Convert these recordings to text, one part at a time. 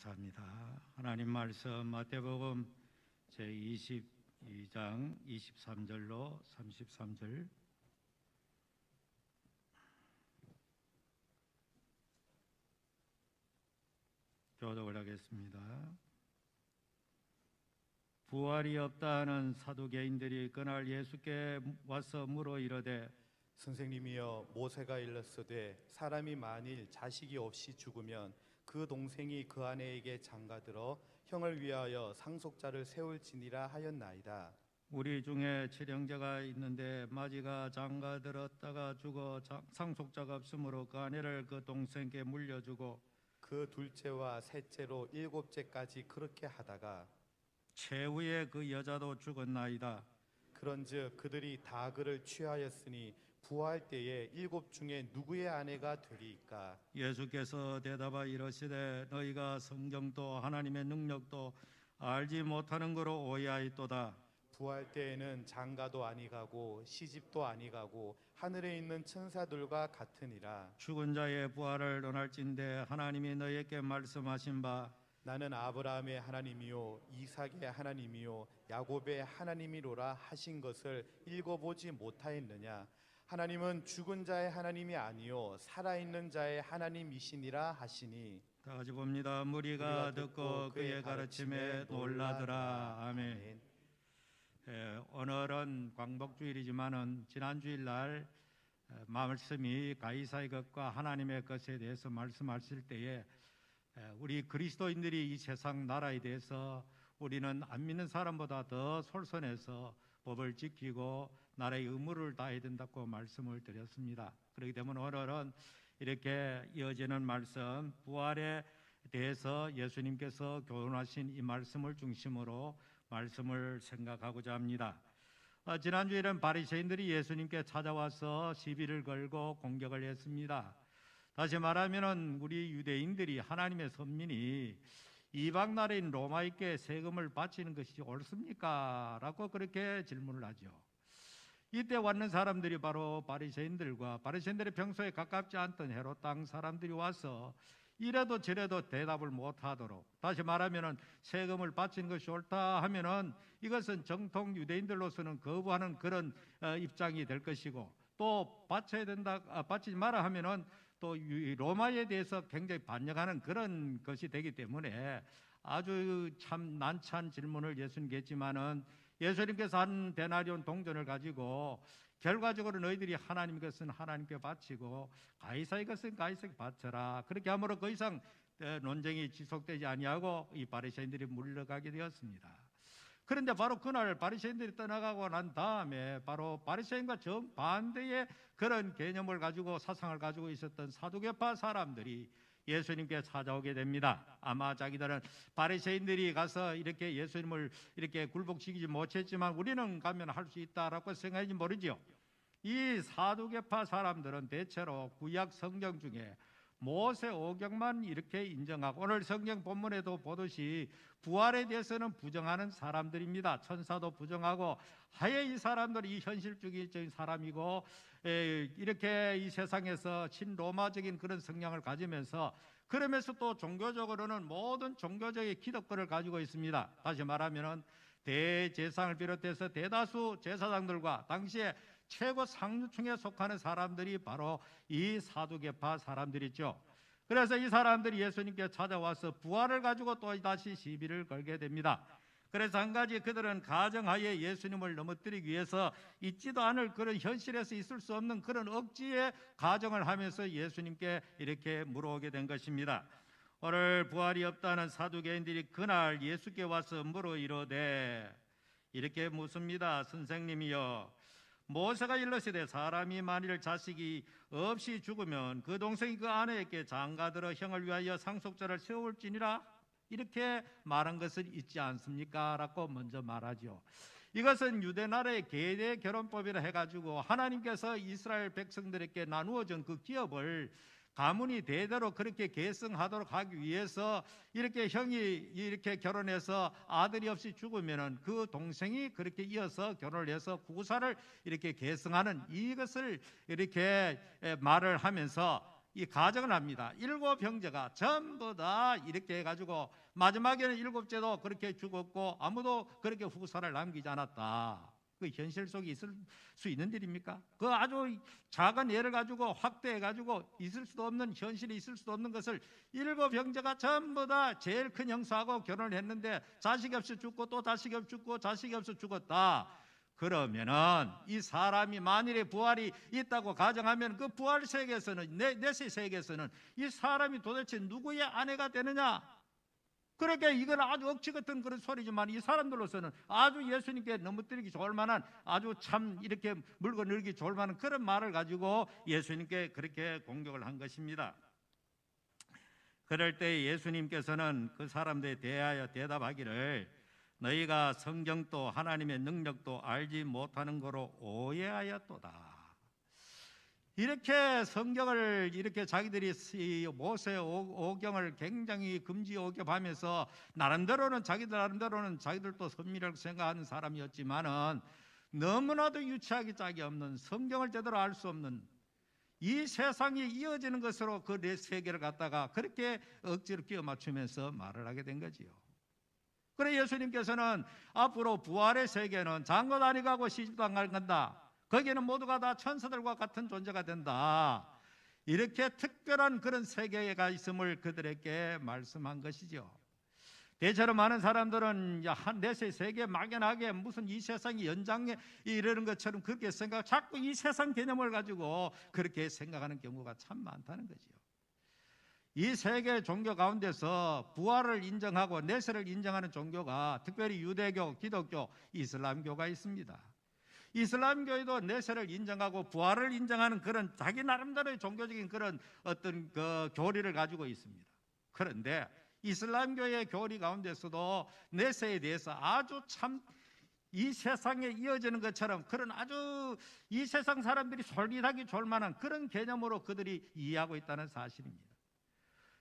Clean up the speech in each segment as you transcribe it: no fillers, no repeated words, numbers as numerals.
감사합니다. 하나님 말씀 마태복음 제22장 23절로 33절 교독을 하겠습니다. 부활이 없다는 사두개인들이 그날 예수께 와서 물어 이르되 선생님이여, 모세가 일렀으되 사람이 만일 자식이 없이 죽으면 그 동생이 그 아내에게 장가들어 형을 위하여 상속자를 세울지니라 하였나이다. 우리 중에 칠형제가 있는데 마지가 장가들었다가 죽어 상속자가 없으므로 그 아내를 그 동생에게 물려주고 그 둘째와 셋째로 일곱째까지 그렇게 하다가 최후에 그 여자도 죽었나이다. 그런즉 그들이 다 그를 취하였으니 부활 때에 일곱 중에 누구의 아내가 되리이까? 예수께서 대답하여 이르시되 너희가 성경도 하나님의 능력도 알지 못하는 거로 오해하였도다. 부활 때에는 장가도 아니가고 시집도 아니가고 하늘에 있는 천사들과 같으니라. 죽은 자의 부활을 논할진대 하나님이 너희에게 말씀하신 바 나는 아브라함의 하나님이요 이삭의 하나님이요 야곱의 하나님이로라 하신 것을 읽어보지 못하였느냐? 하나님은 죽은 자의 하나님이 아니요 살아있는 자의 하나님이시니라 하시니. 다 같이 봅니다. 무리가 듣고 그의 가르침에 놀라더라. 아멘. 오늘은 광복주일이지만은 지난 주일날 말씀이 가이사의 것과 하나님의 것에 대해서 말씀하실 때에 우리 그리스도인들이 이 세상 나라에 대해서 우리는 안 믿는 사람보다 더 솔선해서 법을 지키고 나라의 의무를 다해야 된다고 말씀을 드렸습니다. 그렇기 때문에 오늘은 이렇게 이어지는 말씀, 부활에 대해서 예수님께서 교훈하신 이 말씀을 중심으로 말씀을 생각하고자 합니다. 지난주에는 바리새인들이 예수님께 찾아와서 시비를 걸고 공격을 했습니다. 다시 말하면 우리 유대인들이 하나님의 선민이 이방 나라인 로마에게 세금을 바치는 것이 옳습니까? 라고 그렇게 질문을 하죠. 이때 왔는 사람들이 바로 바리새인들과 바리새인들의 평소에 가깝지 않던 헤롯 땅 사람들이 와서 이래도 저래도 대답을 못하도록, 다시 말하면 세금을 바치는 것이 옳다 하면은 이것은 정통 유대인들로서는 거부하는 그런 입장이 될 것이고, 또 바쳐야 된다, 바치지 마라 하면은 또 로마에 대해서 굉장히 반역하는 그런 것이 되기 때문에 아주 참 난처한 질문을 예수님께 했지만은 예수님께서 한 데나리온 동전을 가지고 결과적으로 너희들이 하나님 것은 하나님께 바치고 가이사의 것은 가이사에게 바쳐라. 그렇게 함으로 더 이상 논쟁이 지속되지 아니하고 이 바리새인들이 물러가게 되었습니다. 그런데 바로 그날 바리새인들이 떠나가고 난 다음에 바로 바리새인과 정반대의 그런 개념을 가지고 사상을 가지고 있었던 사두개파 사람들이 예수님께 찾아오게 됩니다. 아마 자기들은 바리새인들이 가서 이렇게 예수님을 이렇게 굴복시키지 못했지만 우리는 가면 할 수 있다라고 생각하는지 모르죠. 이 사두개파 사람들은 대체로 구약 성경 중에 모세 오경만 이렇게 인정하고 오늘 성경 본문에도 보듯이 부활에 대해서는 부정하는 사람들입니다. 천사도 부정하고 하여 이 사람들이 이 현실주의적인 사람이고 이렇게 이 세상에서 친로마적인 그런 성향을 가지면서 그러면서 또 종교적으로는 모든 종교적인 기득권을 가지고 있습니다. 다시 말하면 대제사장을 비롯해서 대다수 제사장들과 당시에 최고 상류층에 속하는 사람들이 바로 이 사두개파 사람들이죠. 그래서 이 사람들이 예수님께 찾아와서 부활을 가지고 또 다시 시비를 걸게 됩니다. 그래서 한 가지 그들은 가정하에 예수님을 넘어뜨리기 위해서 있지도 않을 그런 현실에서 있을 수 없는 그런 억지의 가정을 하면서 예수님께 이렇게 물어오게 된 것입니다. 오늘 부활이 없다는 사두개인들이 그날 예수께 와서 물어 이르되 이렇게 묻습니다. 선생님이여, 모세가 일러시되 사람이 만일 자식이 없이 죽으면 그 동생이 그 아내에게 장가들어 형을 위하여 상속자를 세울지니라 이렇게 말한 것은 있지 않습니까? 라고 먼저 말하죠. 이것은 유대 나라의 계대 결혼법이라 해가지고 하나님께서 이스라엘 백성들에게 나누어 준 그 기업을 가문이 대대로 그렇게 계승하도록 하기 위해서 이렇게 형이 이렇게 결혼해서 아들이 없이 죽으면은 그 동생이 그렇게 이어서 결혼을 해서 구사를 이렇게 계승하는 이것을 이렇게 말을 하면서 이 가정을 합니다. 7 형제가 전부 다 이렇게 해가지고 마지막에는 7째도 그렇게 죽었고 아무도 그렇게 후손을 남기지 않았다. 그 현실 속에 있을 수 있는 일입니까? 그 아주 작은 예를 가지고 확대해가지고 있을 수도 없는, 현실이 있을 수도 없는 것을 7 형제가 전부 다 제일 큰 형사하고 결혼을 했는데 자식이 없이 죽고 또 자식이 없이 죽고 자식이 없이 죽었다. 그러면은 이 사람이 만일에 부활이 있다고 가정하면 그 부활 세계에서는, 내세 세계에서는 이 사람이 도대체 누구의 아내가 되느냐? 그러니까 이건 아주 억지 같은 그런 소리지만 이 사람들로서는 아주 예수님께 넘어뜨리기 좋을 만한, 아주 참 이렇게 물고 늘기 좋을 만한 그런 말을 가지고 예수님께 그렇게 공격을 한 것입니다. 그럴 때 예수님께서는 그 사람들에 대하여 대답하기를 너희가 성경도 하나님의 능력도 알지 못하는 거로 오해하였도다. 이렇게 성경을 이렇게 자기들이 모세 오경을 굉장히 금지 오경하면서 나름대로는 자기들도 선미라고 생각하는 사람이었지만은 너무나도 유치하기 짝이 없는, 성경을 제대로 알 수 없는, 이 세상이 이어지는 것으로 그 내 세계를 갖다가 그렇게 억지로 끼워 맞추면서 말을 하게 된 거지요. 그래 예수님께서는 앞으로 부활의 세계는 장가도 안 가고 시집도 안 간다. 거기는 모두가 다 천사들과 같은 존재가 된다. 이렇게 특별한 그런 세계가 있음을 그들에게 말씀한 것이죠. 대체로 많은 사람들은 내세 세계 막연하게 무슨 이 세상이 연장에 이러는 것처럼 그렇게 생각, 자꾸 이 세상 개념을 가지고 그렇게 생각하는 경우가 참 많다는 거지요. 이 세계 종교 가운데서 부활을 인정하고 내세를 인정하는 종교가 특별히 유대교, 기독교, 이슬람교가 있습니다. 이슬람교에도 내세를 인정하고 부활을 인정하는 그런 자기 나름대로의 종교적인 그런 어떤 그 교리를 가지고 있습니다. 그런데 이슬람교의 교리 가운데서도 내세에 대해서 아주 참 이 세상에 이어지는 것처럼 그런 아주 이 세상 사람들이 솔깃하기 좋을 만한 그런 개념으로 그들이 이해하고 있다는 사실입니다.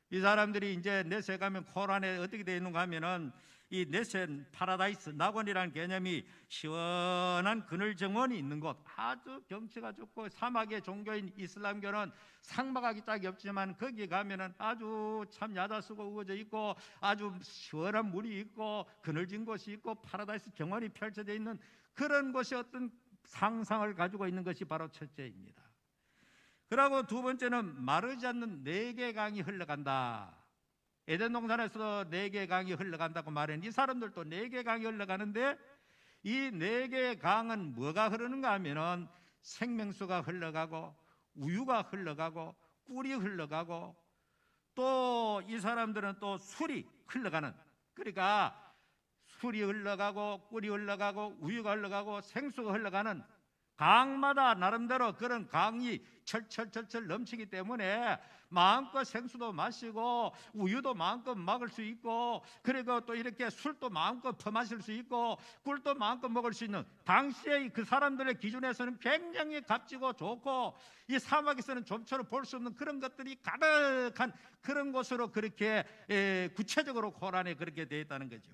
이 사람들이 이제 내세 가면 코란에 어떻게 되어 있는가 하면은 이 내세 파라다이스, 낙원이라는 개념이 시원한 그늘 정원이 있는 곳, 아주 경치가 좋고 사막의 종교인 이슬람교는 상막하기 짝이 없지만 거기 가면은 아주 참 야자수가 우거져 있고 아주 시원한 물이 있고 그늘진 곳이 있고 파라다이스 정원이 펼쳐져 있는 그런 곳이 어떤 상상을 가지고 있는 것이 바로 첫째입니다. 그리고 두 번째는 마르지 않는 4개 강이 흘러간다. 에덴 동산에서도 4개 강이 흘러간다고 말했는데 이 사람들도 4개 강이 흘러가는데 이 4개의 강은 뭐가 흐르는가 하면은 생명수가 흘러가고 우유가 흘러가고 꿀이 흘러가고 또 이 사람들은 또 술이 흘러가는, 그러니까 술이 흘러가고 꿀이 흘러가고 우유가 흘러가고 생수가 흘러가는 강마다 나름대로 그런 강이 철철철철 넘치기 때문에 마음껏 생수도 마시고 우유도 마음껏 먹을 수 있고 그리고 또 이렇게 술도 마음껏 퍼마실 수 있고 꿀도 마음껏 먹을 수 있는, 당시에 그 사람들의 기준에서는 굉장히 값지고 좋고 이 사막에서는 좀처럼 볼 수 없는 그런 것들이 가득한 그런 곳으로 그렇게 구체적으로 코란에 그렇게 되어 있다는 거죠.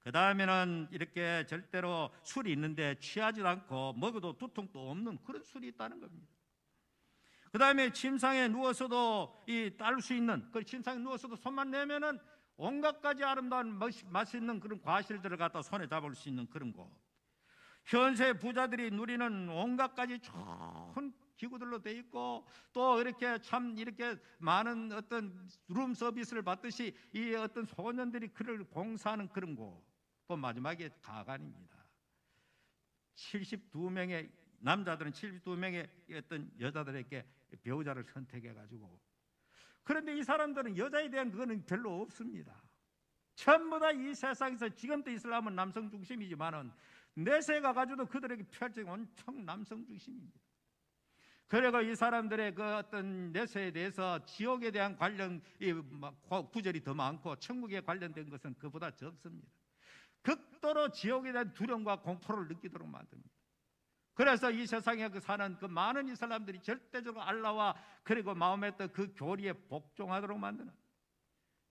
그 다음에는 이렇게 절대로 술이 있는데 취하지도 않고 먹어도 두통도 없는 그런 술이 있다는 겁니다. 그 다음에 침상에 누워서도 딸 수 있는, 그 침상에 누워서도 손만 내면은 온갖 가지 아름다운 맛있는 그런 과실들을 갖다 손에 잡을 수 있는 그런 곳. 현세 부자들이 누리는 온갖 가지 좋은 기구들로 돼 있고 또 이렇게 참 이렇게 많은 어떤 룸 서비스를 받듯이 이 어떤 소년들이 그를 봉사하는 그런 곳. 또 마지막에 가관입니다. 72명의 남자들은 72명의 어떤 여자들에게 배우자를 선택해 가지고, 그런데 이 사람들은 여자에 대한 그거는 별로 없습니다. 전부 다 이 세상에서 지금도 이슬람은 남성 중심이지만은 내세가 가지고도 그들에게 펼쳐진 온통 남성 중심입니다. 그리고 이 사람들의 그 어떤 내세에 대해서 지옥에 대한 관련 구절이 더 많고 천국에 관련된 것은 그보다 적습니다. 극도로 지옥에 대한 두려움과 공포를 느끼도록 만듭니다. 그래서 이 세상에 사는 그 많은 이 사람들이 절대적으로 알라와 그리고 마음에 그 교리에 복종하도록 만드는,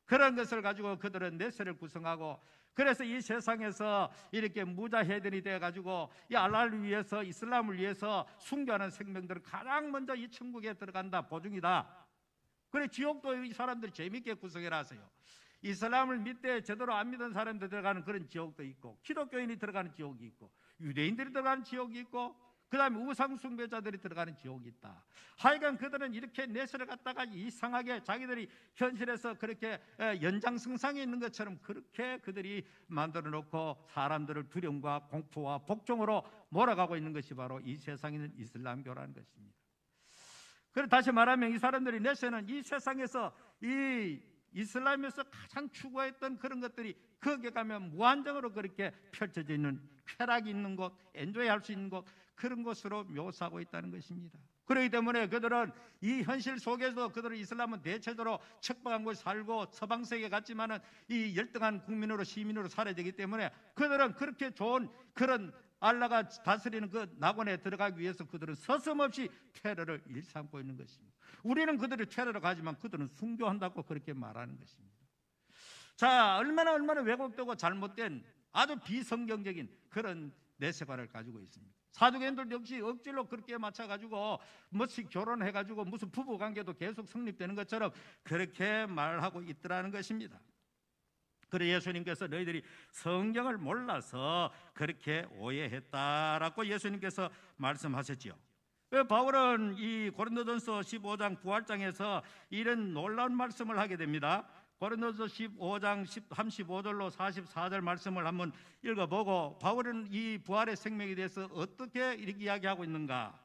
그런 것을 가지고 그들은 내세를 구성하고, 그래서 이 세상에서 이렇게 무자헤들이 돼가지고 이 알라를 위해서, 이슬람을 위해서 순교하는 생명들은 가장 먼저 이 천국에 들어간다, 보증이다. 그래 지옥도 이 사람들이 재밌게 구성해놨어요. 이슬람을 믿되 제대로 안 믿은 사람들 들어가는 그런 지옥도 있고, 기독교인이 들어가는 지옥이 있고, 유대인들이 들어가는 지옥이 있고, 그 다음에 우상숭배자들이 들어가는 지옥이 있다. 하여간 그들은 이렇게 내세를 갖다가 이상하게 자기들이 현실에서 그렇게 연장승상에 있는 것처럼 그렇게 그들이 만들어 놓고 사람들을 두려움과 공포와 복종으로 몰아가고 있는 것이 바로 이 세상에 있는 이슬람교라는 것입니다. 그래서 다시 말하면 이 사람들이 내세는 이 세상에서 이 이슬람에서 가장 추구했던 그런 것들이 거기에 가면 무한정으로 그렇게 펼쳐져 있는, 쾌락이 있는 곳, 엔조이할 수 있는 곳, 그런 곳으로 묘사하고 있다는 것입니다. 그렇기 때문에 그들은 이 현실 속에서 그들은 이슬람은 대체적으로 척박한 곳에 살고 서방세계 같지만은 이 열등한 국민으로, 시민으로 살아야 되기 때문에 그들은 그렇게 좋은 그런 알라가 다스리는 그 낙원에 들어가기 위해서 그들은 서슴없이 테러를 일삼고 있는 것입니다. 우리는 그들이 테러를 가지만 그들은 순교한다고 그렇게 말하는 것입니다. 자, 얼마나 왜곡되고 잘못된 아주 비성경적인 그런 내세관을 가지고 있습니다. 사두개인들 역시 억지로 그렇게 맞춰가지고 무슨 결혼해가지고 무슨 부부관계도 계속 성립되는 것처럼 그렇게 말하고 있더라는 것입니다. 그래 예수님께서 너희들이 성경을 몰라서 그렇게 오해했다라고 예수님께서 말씀하셨지요. 바울은 이 고린도전서 15장 부활장에서 이런 놀라운 말씀을 하게 됩니다. 고린도서 15장 35절로 44절 말씀을 한번 읽어보고 바울은 이 부활의 생명에 대해서 어떻게 이렇게 이야기하고 있는가.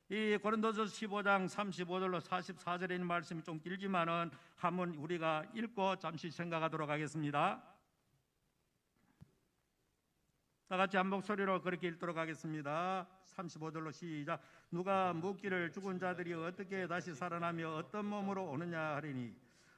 이 고린도서 15장 35절로 44절에 있는 말씀이 좀 길지만은 한번 우리가 읽고 잠시 생각하도록 하겠습니다. 다 같이 한 목소리로 그렇게 읽도록 하겠습니다. 35절로 시작. 누가 묻기를 죽은 자들이 어떻게 다시 살아나며 어떤 몸으로 오느냐 하리니,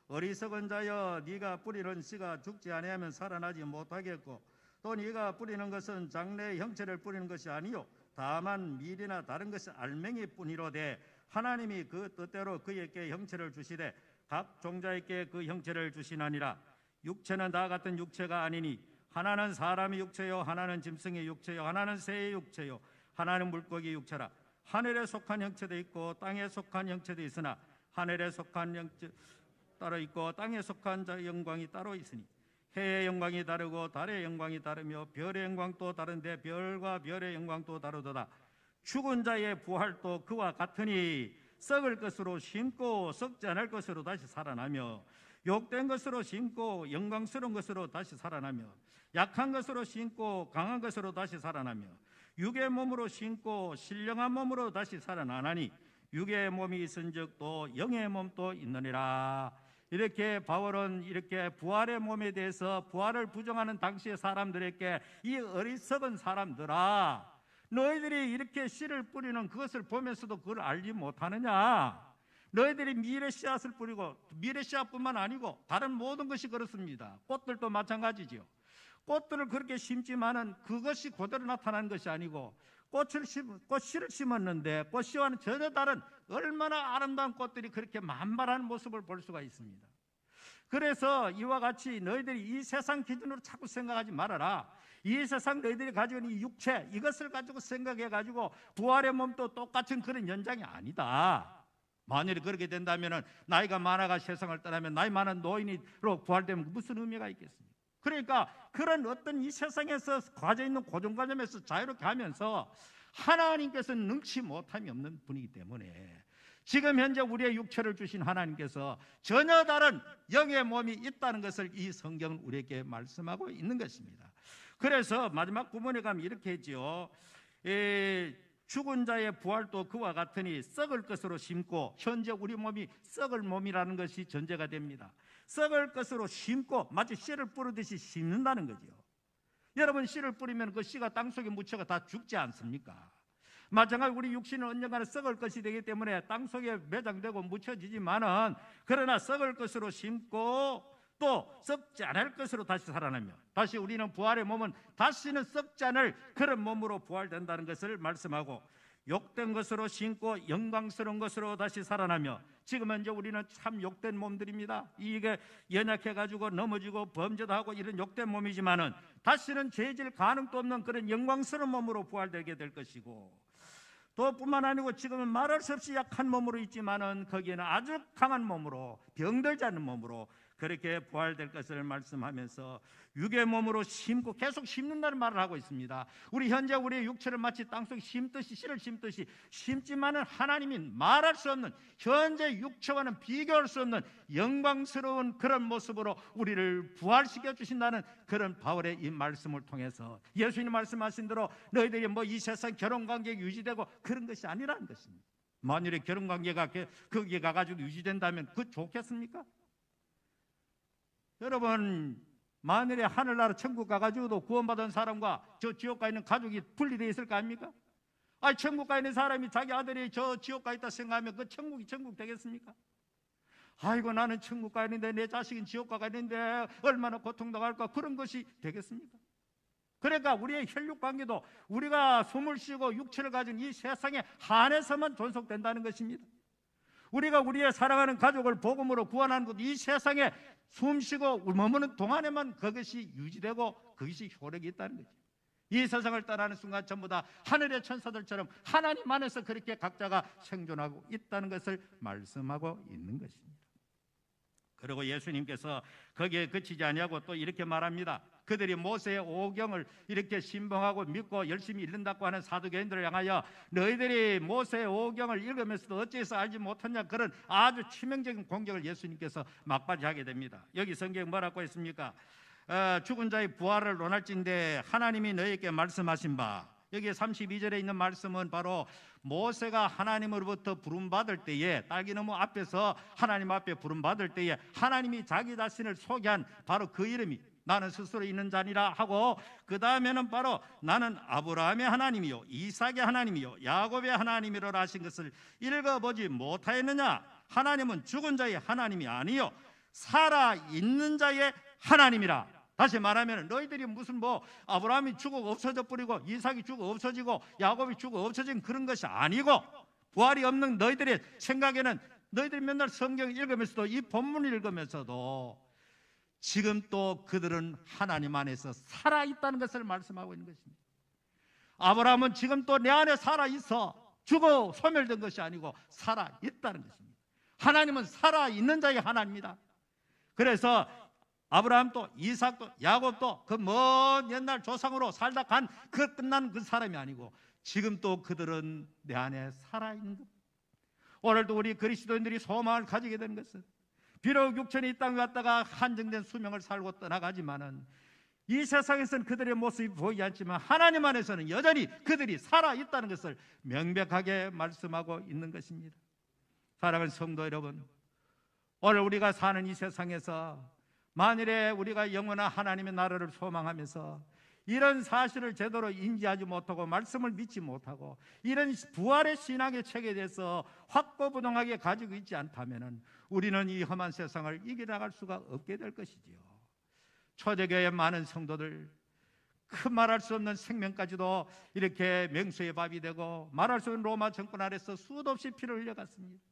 어리석은 자여, 네가 뿌리는 씨가 죽지 아니하면 살아나지 못하겠고, 또 네가 뿌리는 것은 장래의 형체를 뿌리는 것이 아니요 다만 밀이나 다른 것이 알맹이 뿐이로되, 하나님이 그 뜻대로 그에게 형체를 주시되 각 종자에게 그 형체를 주시나니라. 육체는 다 같은 육체가 아니니 하나는 사람의 육체요, 하나는 짐승의 육체요, 하나는 새의 육체요, 하나는 물고기 육체라. 하늘에 속한 형체도 있고 땅에 속한 형체도 있으나 하늘에 속한 형체 따로 있고 땅에 속한 자의 영광이 따로 있으니, 해의 영광이 다르고 달의 영광이 다르며 별의 영광도 다른데 별과 별의 영광도 다르도다. 죽은 자의 부활도 그와 같으니 썩을 것으로 심고 썩지 않을 것으로 다시 살아나며, 욕된 것으로 심고 영광스러운 것으로 다시 살아나며, 약한 것으로 심고 강한 것으로 다시 살아나며, 육의 몸으로 심고 신령한 몸으로 다시 살아나나니 육의 몸이 있은즉 또 영의 몸도 있느니라. 이렇게 바울은 이렇게 부활의 몸에 대해서 부활을 부정하는 당시의 사람들에게, 이 어리석은 사람들아, 너희들이 이렇게 씨를 뿌리는 그것을 보면서도 그걸 알지 못하느냐. 너희들이 미래 씨앗을 뿌리고, 미래 씨앗뿐만 아니고 다른 모든 것이 그렇습니다. 꽃들도 마찬가지죠. 꽃들을 그렇게 심지만은 그것이 그대로 나타나는 것이 아니고, 꽃씨를 심었는데 꽃씨와는 전혀 다른 얼마나 아름다운 꽃들이 그렇게 만발한 모습을 볼 수가 있습니다. 그래서 이와 같이 너희들이 이 세상 기준으로 자꾸 생각하지 말아라. 이 세상 너희들이 가지고 있는 이 육체, 이것을 가지고 생각해가지고 부활의 몸도 똑같은 그런 연장이 아니다. 만일에 그렇게 된다면 나이가 많아가 세상을 떠나면 나이 많은 노인으로 부활되면 무슨 의미가 있겠습니까? 그러니까 그런 어떤 이 세상에서 가져 있는 고정관념에서 자유롭게 하면서 하나님께서는 능치 못함이 없는 분이기 때문에 지금 현재 우리의 육체를 주신 하나님께서 전혀 다른 영의 몸이 있다는 것을 이 성경은 우리에게 말씀하고 있는 것입니다. 그래서 마지막 부분에 가면 이렇게 했지요. 죽은 자의 부활도 그와 같으니 썩을 것으로 심고, 현재 우리 몸이 썩을 몸이라는 것이 전제가 됩니다. 썩을 것으로 심고, 마치 씨를 뿌리듯이 심는다는 거죠. 여러분, 씨를 뿌리면 그 씨가 땅속에 묻혀가 다 죽지 않습니까? 마찬가지로 우리 육신은 언젠가는 썩을 것이 되기 때문에 땅속에 매장되고 묻혀지지만은, 그러나 썩을 것으로 심고 또 썩지 않을 것으로 다시 살아나며, 다시 우리는 부활의 몸은 다시는 썩지 않을 그런 몸으로 부활된다는 것을 말씀하고, 욕된 것으로 심고 영광스러운 것으로 다시 살아나며, 지금은 이제 우리는 참 욕된 몸들입니다. 이게 연약해가지고 넘어지고 범죄도 하고 이런 욕된 몸이지만은 다시는 죄질 가능도 없는 그런 영광스러운 몸으로 부활되게 될 것이고, 또 뿐만 아니고 지금은 말할 수 없이 약한 몸으로 있지만은 거기에는 아주 강한 몸으로, 병들지 않는 몸으로 그렇게 부활될 것을 말씀하면서 육의 몸으로 심고, 계속 심는다는 말을 하고 있습니다. 우리 현재 우리의 육체를 마치 땅속에 심듯이, 씨를 심듯이 심지만은 하나님이 말할 수 없는, 현재 육체와는 비교할 수 없는 영광스러운 그런 모습으로 우리를 부활시켜 주신다는 그런 바울의 이 말씀을 통해서 예수님 말씀하신 대로 너희들이 뭐 이 세상 결혼관계가 유지되고 그런 것이 아니라는 것입니다. 만일에 결혼관계가 거기에 가가지고 유지된다면 그 좋겠습니까? 여러분, 만일에 하늘나라 천국 가가지고도 구원받은 사람과 저 지옥 가 있는 가족이 분리되어 있을 거 아닙니까? 아니, 천국 가 있는 사람이 자기 아들이 저 지옥 가 있다 생각하면 그 천국이 천국 되겠습니까? 아이고, 나는 천국 가 있는데 내 자식은 지옥 가 있는데 얼마나 고통당할까, 그런 것이 되겠습니까? 그러니까 우리의 혈육관계도 우리가 숨을 쉬고 육체를 가진 이 세상에 한해서만 존속된다는 것입니다. 우리가 우리의 사랑하는 가족을 복음으로 구원하는 것, 이 세상에 숨쉬고 머무는 동안에만 그것이 유지되고 그것이 효력이 있다는 거죠. 이 세상을 떠나는 순간 전부 다 하늘의 천사들처럼 하나님 안에서 그렇게 각자가 생존하고 있다는 것을 말씀하고 있는 것입니다. 그리고 예수님께서 거기에 그치지 아니하고 또 이렇게 말합니다. 그들이 모세의 오경을 이렇게 신봉하고 믿고 열심히 읽는다고 하는 사두개인들을 향하여 너희들이 모세의 오경을 읽으면서도 어찌해서 알지 못하냐, 그런 아주 치명적인 공격을 예수님께서 막바지 하게 됩니다. 여기 성경 뭐라고 했습니까? 죽은 자의 부활을 논할진대 하나님이 너희에게 말씀하신 바, 여기 32절에 있는 말씀은 바로 모세가 하나님으로부터 부름받을 때에, 딸기나무 앞에서 하나님 앞에 부름받을 때에 하나님이 자기 자신을 소개한 바로 그 이름이 나는 스스로 있는 자니라 하고, 그 다음에는 바로 나는 아브라함의 하나님이요 이삭의 하나님이요 야곱의 하나님이로라 하신 것을 읽어보지 못하였느냐? 하나님은 죽은 자의 하나님이 아니요 살아있는 자의 하나님이라. 다시 말하면 너희들이 무슨 뭐 아브라함이 죽어 없어져 버리고 이삭이 죽어 없어지고 야곱이 죽어 없어진 그런 것이 아니고, 부활이 없는 너희들의 생각에는 너희들이 맨날 성경 읽으면서도 이 본문을 읽으면서도 지금 또 그들은 하나님 안에서 살아있다는 것을 말씀하고 있는 것입니다. 아브라함은 지금 또 내 안에 살아있어, 죽어 소멸된 것이 아니고 살아있다는 것입니다. 하나님은 살아있는 자의 하나님입니다. 그래서 아브라함도 이삭도 야곱도 그 먼 옛날 조상으로 살다 간 그 끝난 그 사람이 아니고 지금 또 그들은 내 안에 살아있는 것. 오늘도 우리 그리스도인들이 소망을 가지게 되는 것은, 비록 육천이 이 땅에 왔다가 한정된 수명을 살고 떠나가지만은 이 세상에서는 그들의 모습이 보이지 않지만 하나님 안에서는 여전히 그들이 살아있다는 것을 명백하게 말씀하고 있는 것입니다. 사랑하는 성도 여러분, 오늘 우리가 사는 이 세상에서 만일에 우리가 영원한 하나님의 나라를 소망하면서 이런 사실을 제대로 인지하지 못하고 말씀을 믿지 못하고 이런 부활의 신앙의 책에 대해서 확고부동하게 가지고 있지 않다면 우리는 이 험한 세상을 이겨나갈 수가 없게 될 것이지요. 초대교회의 많은 성도들, 그 말할 수 없는 생명까지도 이렇게 맹수의 밥이 되고 말할 수 없는 로마 정권 아래서 수도 없이 피를 흘려갔습니다.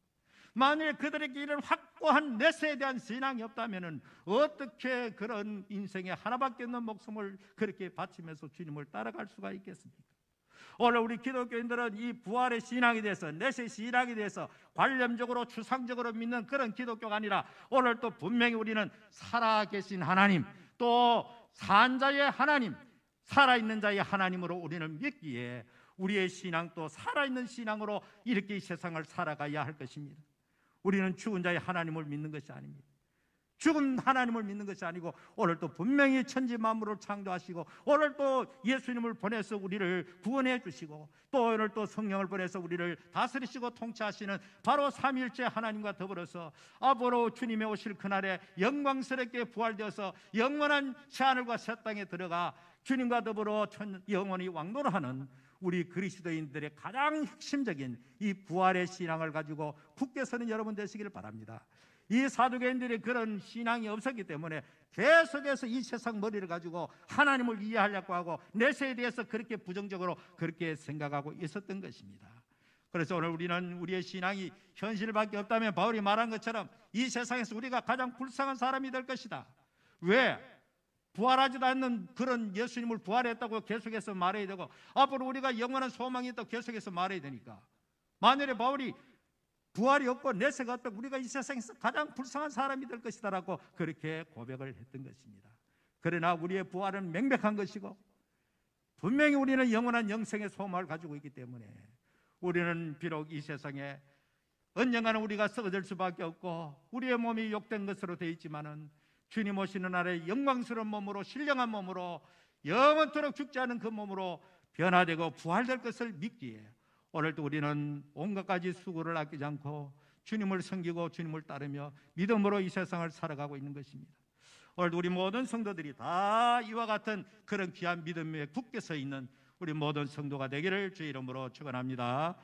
만일 그들에게 이런 확고한 내세에 대한 신앙이 없다면 어떻게 그런 인생에 하나밖에 없는 목숨을 그렇게 바치면서 주님을 따라갈 수가 있겠습니까? 오늘 우리 기독교인들은 이 부활의 신앙에 대해서, 내세 신앙에 대해서 관념적으로 추상적으로 믿는 그런 기독교가 아니라 오늘 또 분명히 우리는 살아계신 하나님, 또 산자의 하나님, 살아있는 자의 하나님으로 우리는 믿기에 우리의 신앙도 살아있는 신앙으로 이렇게 이 세상을 살아가야 할 것입니다. 우리는 죽은 자의 하나님을 믿는 것이 아닙니다. 죽은 하나님을 믿는 것이 아니고 오늘 또 분명히 천지 만물을 창조하시고 오늘 또 예수님을 보내서 우리를 구원해 주시고 또 오늘 또 성령을 보내서 우리를 다스리시고 통치하시는 바로 삼위일체 하나님과 더불어서 앞으로 주님의 오실 그날에 영광스럽게 부활되어서 영원한 새하늘과 새 땅에 들어가 주님과 더불어 영원히 왕노하는 우리 그리스도인들의 가장 핵심적인 이 부활의 신앙을 가지고 굳게 서는 여러분 되시기를 바랍니다. 이 사두개인들이 그런 신앙이 없었기 때문에 계속해서 이 세상 머리를 가지고 하나님을 이해하려고 하고 내세에 대해서 그렇게 부정적으로 그렇게 생각하고 있었던 것입니다. 그래서 오늘 우리는 우리의 신앙이 현실밖에 없다면 바울이 말한 것처럼 이 세상에서 우리가 가장 불쌍한 사람이 될 것이다. 왜? 부활하지도 않는 그런 예수님을 부활했다고 계속해서 말해야 되고, 앞으로 우리가 영원한 소망이 있다고 계속해서 말해야 되니까. 만일에 바울이 부활이 없고 내세가 없다면 우리가 이 세상에서 가장 불쌍한 사람이 될 것이다 라고 그렇게 고백을 했던 것입니다. 그러나 우리의 부활은 명백한 것이고, 분명히 우리는 영원한 영생의 소망을 가지고 있기 때문에 우리는 비록 이 세상에 언젠가는 우리가 썩어질 수밖에 없고 우리의 몸이 욕된 것으로 되어 있지만은 주님 오시는 날에 영광스러운 몸으로, 신령한 몸으로, 영원토록 죽지 않은 그 몸으로 변화되고 부활될 것을 믿기에 오늘도 우리는 온갖 가지 수고를 아끼지 않고 주님을 섬기고 주님을 따르며 믿음으로 이 세상을 살아가고 있는 것입니다. 오늘도 우리 모든 성도들이 다 이와 같은 그런 귀한 믿음에 굳게 서 있는 우리 모든 성도가 되기를 주의 이름으로 축원합니다.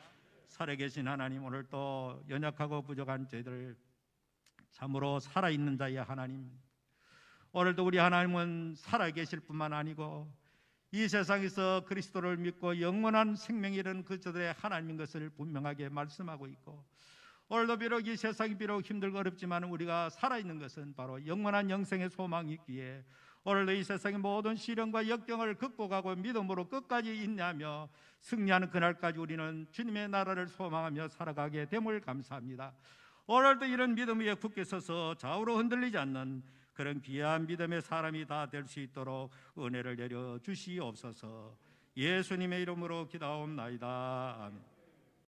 살아계신 하나님, 오늘 또 연약하고 부족한 저희들 참으로 살아있는 자의 하나님, 오늘도 우리 하나님은 살아계실 뿐만 아니고 이 세상에서 그리스도를 믿고 영원한 생명이 이른 그 저들의 하나님인 것을 분명하게 말씀하고 있고, 오늘도 비록 이 세상이 비록 힘들고 어렵지만 우리가 살아있는 것은 바로 영원한 영생의 소망이 있기에 오늘도 이 세상의 모든 시련과 역경을 극복하고 믿음으로 끝까지 인내하며 승리하는 그날까지 우리는 주님의 나라를 소망하며 살아가게 됨을 감사합니다. 오늘도 이런 믿음 위에 굳게 서서 좌우로 흔들리지 않는 그런 귀한 믿음의 사람이 다 될 수 있도록 은혜를 내려 주시옵소서. 예수님의 이름으로 기도하옵나이다. 아멘.